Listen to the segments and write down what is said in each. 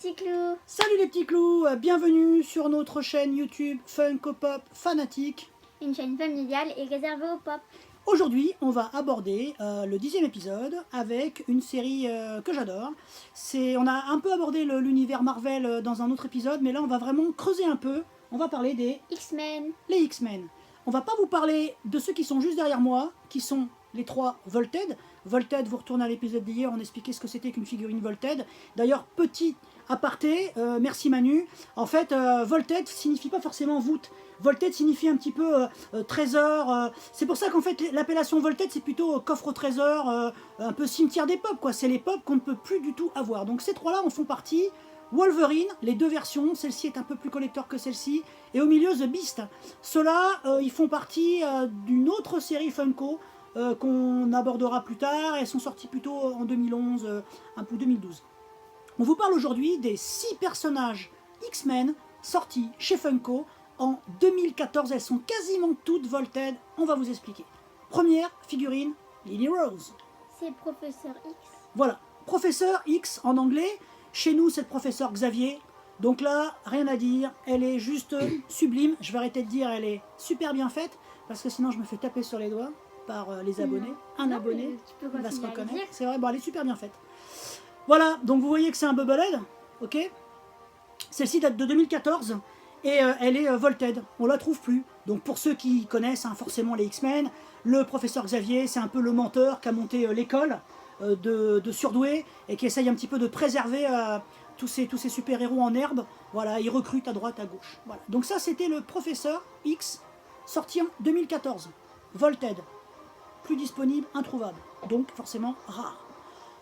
petits clous. Salut les petits clous, bienvenue sur notre chaîne YouTube Funko Pop Fanatique. Une chaîne familiale et réservée au pop. Aujourd'hui, on va aborder le 10e épisode avec une série que j'adore. On a un peu abordé l'univers Marvel dans un autre épisode, mais là on va vraiment creuser un peu. On va parler des X-Men. les X-Men. On va pas vous parler de ceux qui sont juste derrière moi, qui sont les 3 Volted. Volted, vous retournez à l'épisode d'hier, on expliquait ce que c'était qu'une figurine Volted. D'ailleurs, petit aparté, merci Manu. En fait, Volted signifie pas forcément voûte. Volted signifie un petit peu trésor. C'est pour ça qu'en fait, l'appellation Volted, c'est plutôt coffre au trésor, un peu cimetière des pop, quoi. C'est les pop qu'on ne peut plus du tout avoir. Donc ces 3-là en font partie. Wolverine, les 2 versions, celle-ci est un peu plus collector que celle-ci, et au milieu The Beast. Ceux-là, ils font partie d'une autre série Funko qu'on abordera plus tard. Elles sont sorties plutôt en 2011, un peu 2012. On vous parle aujourd'hui des 6 personnages X-Men sortis chez Funko en 2014. Elles sont quasiment toutes Volted, on va vous expliquer. Première figurine, Lily Rose. C'est Professeur X. Voilà, Professeur X en anglais. Chez nous, c'est le professeur Xavier. Donc là, rien à dire. Elle est juste sublime. Je vais arrêter de dire elle est super bien faite. Parce que sinon, je me fais taper sur les doigts par les abonnés. Un Non, abonné, tu peux il va se continuer à le reconnaître. dire. C'est vrai, bon, elle est super bien faite. Voilà, donc vous voyez que c'est un Bubblehead. Ok. Celle-ci date de 2014. Et elle est Volted. On la trouve plus. Donc pour ceux qui connaissent forcément les X-Men, le professeur Xavier, c'est un peu le menteur qui a monté l'école de surdoués et qui essaye un petit peu de préserver tous ces super-héros en herbe. Voilà, il recrute à droite, à gauche. Voilà. Donc ça, c'était le professeur X, sorti en 2014. Volted. Plus disponible, introuvable. Donc forcément rare.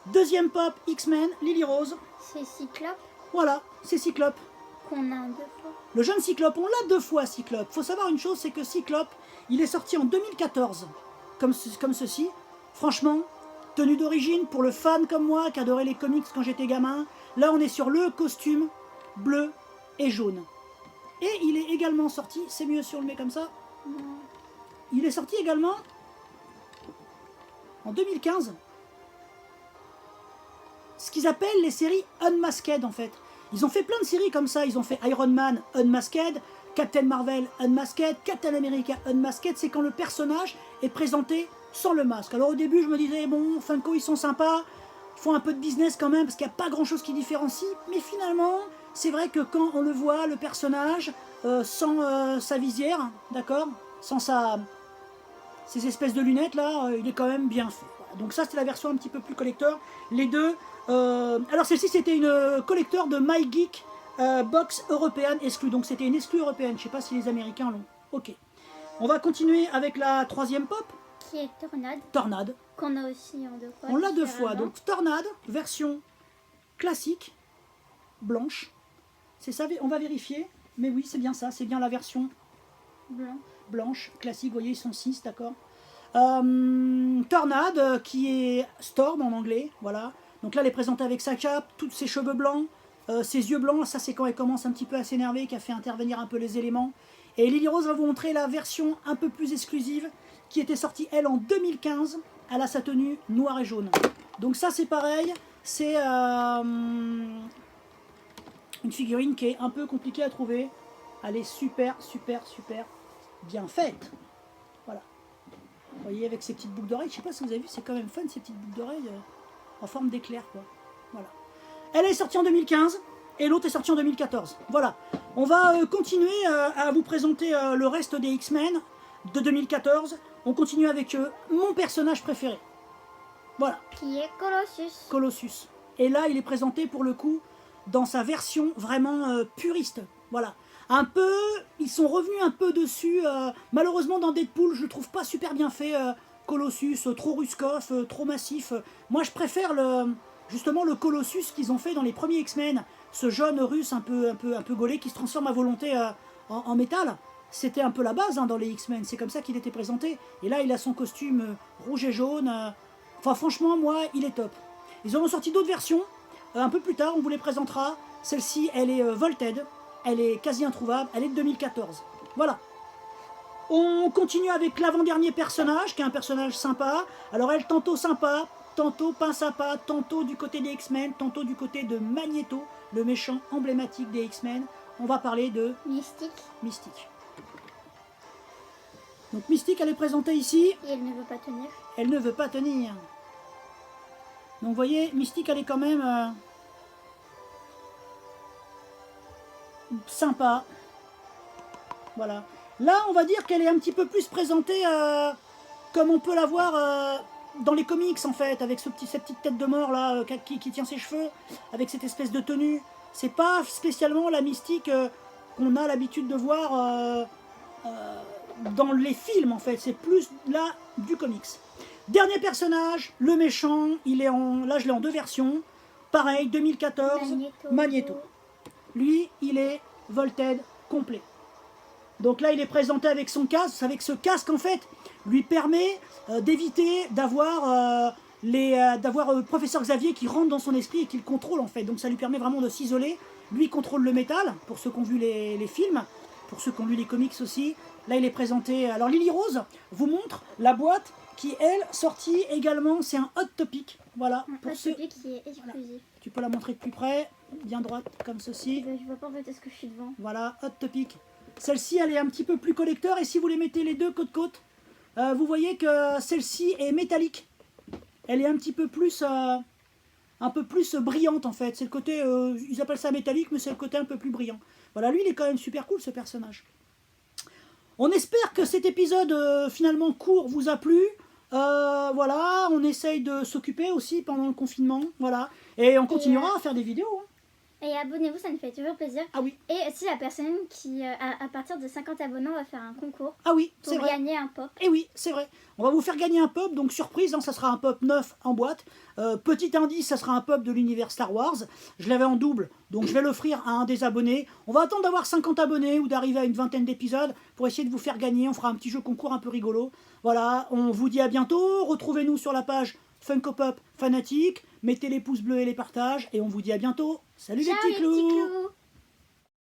Deuxième pop, X-Men, Lily Rose. C'est Cyclope Voilà, c'est Cyclope. qu'on a 2 fois. Le jeune Cyclope, on l'a 2 fois Cyclope. Faut savoir une chose, c'est que Cyclope, il est sorti en 2014, comme ceci. Franchement, tenue d'origine pour le fan comme moi qui adorait les comics quand j'étais gamin. Là, on est sur le costume bleu et jaune. Et il est également sorti, c'est mieux si on le met comme ça. Non. Il est sorti également en 2015. Ce qu'ils appellent les séries Unmasked en fait. Ils ont fait plein de séries comme ça. Ils ont fait Iron Man Unmasked, Captain Marvel Unmasked, Captain America Unmasked. C'est quand le personnage est présenté sans le masque. Alors au début je me disais bon, Funko ils sont sympas, ils font un peu de business quand même parce qu'il n'y a pas grand chose qui différencie. Mais finalement c'est vrai que quand on le voit, le personnage sans sa visière, d'accord, sans ces espèces de lunettes là, il est quand même bien fait. Voilà. Donc ça c'est la version un petit peu plus collector. Les deux. Alors celle-ci c'était une collector de My Geek Box européenne exclue. Donc c'était une exclue européenne. Je sais pas si les Américains l'ont. Ok. On va continuer avec la 3e pop. Qui est Tornade. Tornade. Qu'on a aussi en 2 fois. On l'a 2 fois. différemment. Donc Tornade, version classique, blanche. C'est ça, on va vérifier. Mais oui, c'est bien ça. C'est bien la version Blanc. blanche, classique. Vous voyez, ils sont 6, d'accord. Tornade, qui est Storm en anglais. Voilà. Donc là, elle est présentée avec sa cape, tous ses cheveux blancs, ses yeux blancs. Ça, c'est quand elle commence un petit peu à s'énerver, qui a fait intervenir un peu les éléments. Et Lily Rose va vous montrer la version un peu plus exclusive, qui était sortie, elle, en 2015. Elle a sa tenue noire et jaune. Donc ça, c'est pareil. C'est une figurine qui est un peu compliquée à trouver. Elle est super, super, super bien faite. Voilà. Vous voyez, avec ses petites boucles d'oreilles. Je sais pas si vous avez vu, c'est quand même fun, ces petites boucles d'oreilles en forme d'éclair, quoi. Voilà. Elle est sortie en 2015. Et l'autre est sortie en 2014. Voilà. On va continuer à vous présenter le reste des X-Men de 2014. On continue avec mon personnage préféré. Voilà. Qui est Colossus. Colossus. Et là, il est présenté pour le coup dans sa version vraiment puriste. Voilà. Un peu, ils sont revenus un peu dessus. Malheureusement, dans Deadpool, je le trouve pas super bien fait. Colossus, trop Ruskov, trop massif. Moi, je préfère justement le Colossus qu'ils ont fait dans les premiers X-Men. Ce jeune russe un peu gaulé qui se transforme à volonté en métal. C'était un peu la base dans les X-Men. C'est comme ça qu'il était présenté. Et là, il a son costume rouge et jaune. Enfin, franchement, moi, il est top. Ils auront sorti d'autres versions. Un peu plus tard, on vous les présentera. Celle-ci, elle est Volted. Elle est quasi introuvable. Elle est de 2014. Voilà. On continue avec l'avant-dernier personnage, qui est un personnage sympa. Alors elle, tantôt sympa, tantôt pas sympa, tantôt du côté des X-Men, tantôt du côté de Magneto. le méchant emblématique des X-Men. On va parler de Mystique. Mystique. Donc Mystique, elle est présentée ici. Et elle ne veut pas tenir. Elle ne veut pas tenir. Donc vous voyez, Mystique, elle est quand même sympa. Voilà. Là, on va dire qu'elle est un petit peu plus présentée comme on peut la voir dans les comics, en fait, avec cette petite tête de mort là qui tient ses cheveux, avec cette espèce de tenue. C'est pas spécialement la Mystique qu'on a l'habitude de voir dans les films, en fait. C'est plus là du comics. Dernier personnage, le méchant, il est là je l'ai en 2 versions. Pareil, 2014, Magneto. Lui, il est Volted complet. Donc là, il est présenté avec son casque. Avec ce casque, en fait, lui permet d'éviter d'avoir Professeur Xavier qui rentre dans son esprit et qui le contrôle, en fait. Donc ça lui permet vraiment de s'isoler. Lui contrôle le métal, pour ceux qui ont vu les films, pour ceux qui ont lu les comics aussi. Là, il est présenté. Alors, Lily Rose vous montre la boîte qui, elle, sortie également. C'est un Hot Topic. Voilà. Un Pour Hot ceux... Topic qui est exclusif. Voilà. Tu peux la montrer de plus près, bien droite, comme ceci. Je vois pas en fait est-ce que je suis devant. Voilà, Hot Topic. Celle-ci, elle est un petit peu plus collector. Et si vous les mettez les deux côte-côte, vous voyez que celle-ci est métallique. Elle est un petit peu plus... un peu plus brillante, en fait. C'est le côté... ils appellent ça métallique, mais c'est le côté un peu plus brillant. Voilà, lui, il est quand même super cool, ce personnage. On espère que cet épisode finalement court vous a plu. Voilà, on essaye de s'occuper aussi pendant le confinement. Voilà. Et on continuera à faire des vidéos. Hein. Et abonnez-vous, ça nous fait toujours plaisir. Ah oui. Et aussi la personne qui, à partir de 50 abonnés, on va faire un concours Ah oui, pour c'est vrai. gagner un pop. Et oui, c'est vrai. On va vous faire gagner un pop, donc surprise, hein, ça sera un pop neuf en boîte. Petit indice, ça sera un pop de l'univers Star Wars. Je l'avais en double, donc je vais l'offrir à un des abonnés. On va attendre d'avoir 50 abonnés ou d'arriver à une vingtaine d'épisodes pour essayer de vous faire gagner. On fera un petit jeu concours un peu rigolo. Voilà, on vous dit à bientôt. Retrouvez-nous sur la page Funko Pop Fanatique. Mettez les pouces bleus et les partages. Et on vous dit à bientôt. Salut Ciao les petits clous.